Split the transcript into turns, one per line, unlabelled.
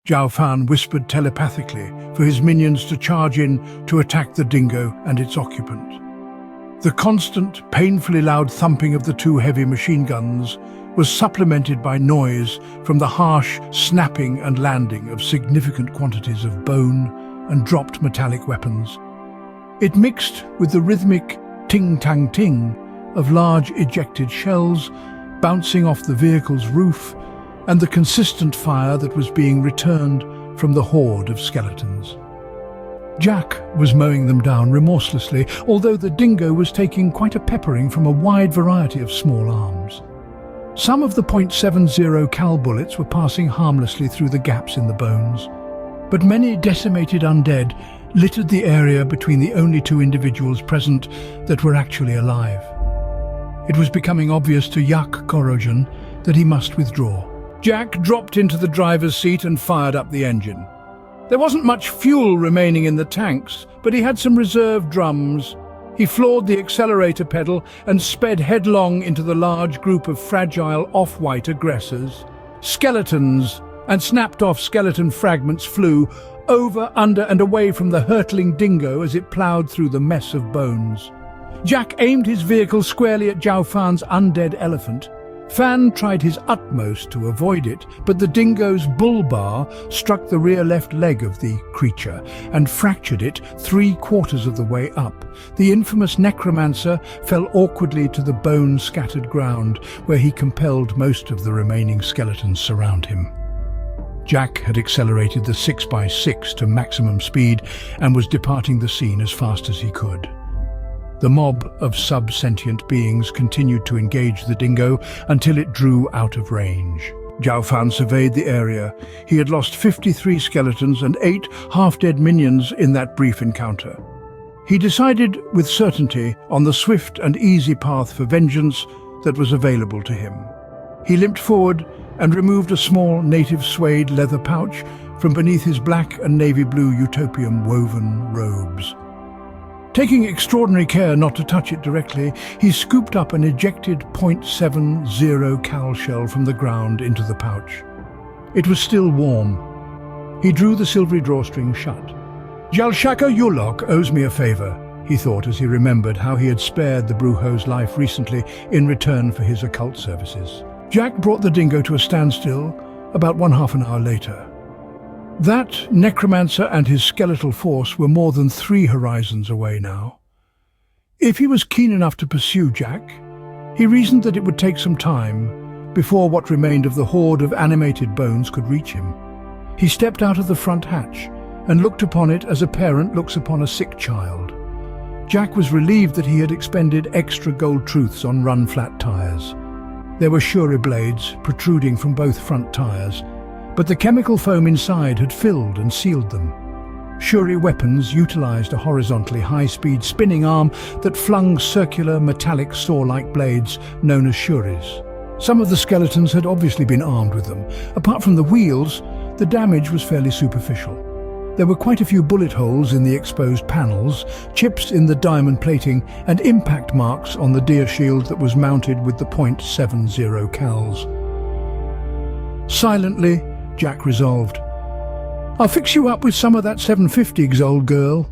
Fan whispered telepathically for his minions to charge in to attack the Dingo and its occupant. The constant, painfully loud thumping of the two heavy machine guns was supplemented by noise from the harsh snapping and landing of significant quantities of bone and dropped metallic weapons. It mixed with the rhythmic ting-tang-ting of large ejected shells bouncing off the vehicle's roof and the consistent fire that was being returned from the horde of skeletons. Jaqk was mowing them down remorselessly, although the Dingo was taking quite a peppering from a wide variety of small arms. Some of the .70 cal bullets were passing harmlessly through the gaps in the bones, but many decimated undead littered the area between the only two individuals present that were actually alive. It was becoming obvious to Jaqk that he must withdraw. Jaqk dropped into the driver's seat and fired up the engine. There wasn't much fuel remaining in the tanks, but he had some reserve drums. He floored the accelerator pedal and sped headlong into the large group of fragile off-white aggressors. Skeletons and snapped-off skeleton fragments flew over, under and away from the hurtling Dingo as it ploughed through the mess of bones. Jaqk aimed his vehicle squarely at Fan's undead elephant. Fan tried his utmost to avoid it, but the Dingo's bull bar struck the rear left leg of the creature and fractured it 3/4 of the way up. The infamous necromancer fell awkwardly to the bone-scattered ground, where he compelled most of the remaining skeletons surround him. Jaqk had accelerated the 6x6 to maximum speed and was departing the scene as fast as he could. The mob of sub-sentient beings continued to engage the Dingo until it drew out of range. Fan surveyed the area. He had lost 53 skeletons and 8 half-dead minions in that brief encounter. He decided with certainty on the swift and easy path for vengeance that was available to him. He limped forward and removed a small native suede leather pouch from beneath his black and navy blue utopian woven robes. Taking extraordinary care not to touch it directly, he scooped up an ejected .70 cal shell from the ground into the pouch. It was still warm. He drew the silvery drawstring shut. Jaqk owes me a favor, he thought as he remembered how he had spared the Brujo's life recently in return for his occult services. Jaqk brought the Dingo to a standstill about 1/2 hour later. That necromancer and his skeletal force were more than 3 horizons away now. If he was keen enough to pursue Jaqk, he reasoned that it would take some time before what remained of the horde of animated bones could reach him. He stepped out of the front hatch and looked upon it as a parent looks upon a sick child. Jaqk was relieved that he had expended extra gold truths on run-flat tires. There were Shuri blades protruding from both front tires, but the chemical foam inside had filled and sealed them. Shuri weapons utilized a horizontally high-speed spinning arm that flung circular metallic saw-like blades known as Shuris. Some of the skeletons had obviously been armed with them. Apart from the wheels, the damage was fairly superficial. There were quite a few bullet holes in the exposed panels, chips in the diamond plating, and impact marks on the deer shield that was mounted with the .70 cals. Silently, Jaqk resolved, "I'll fix you up with some of that 750s, old girl."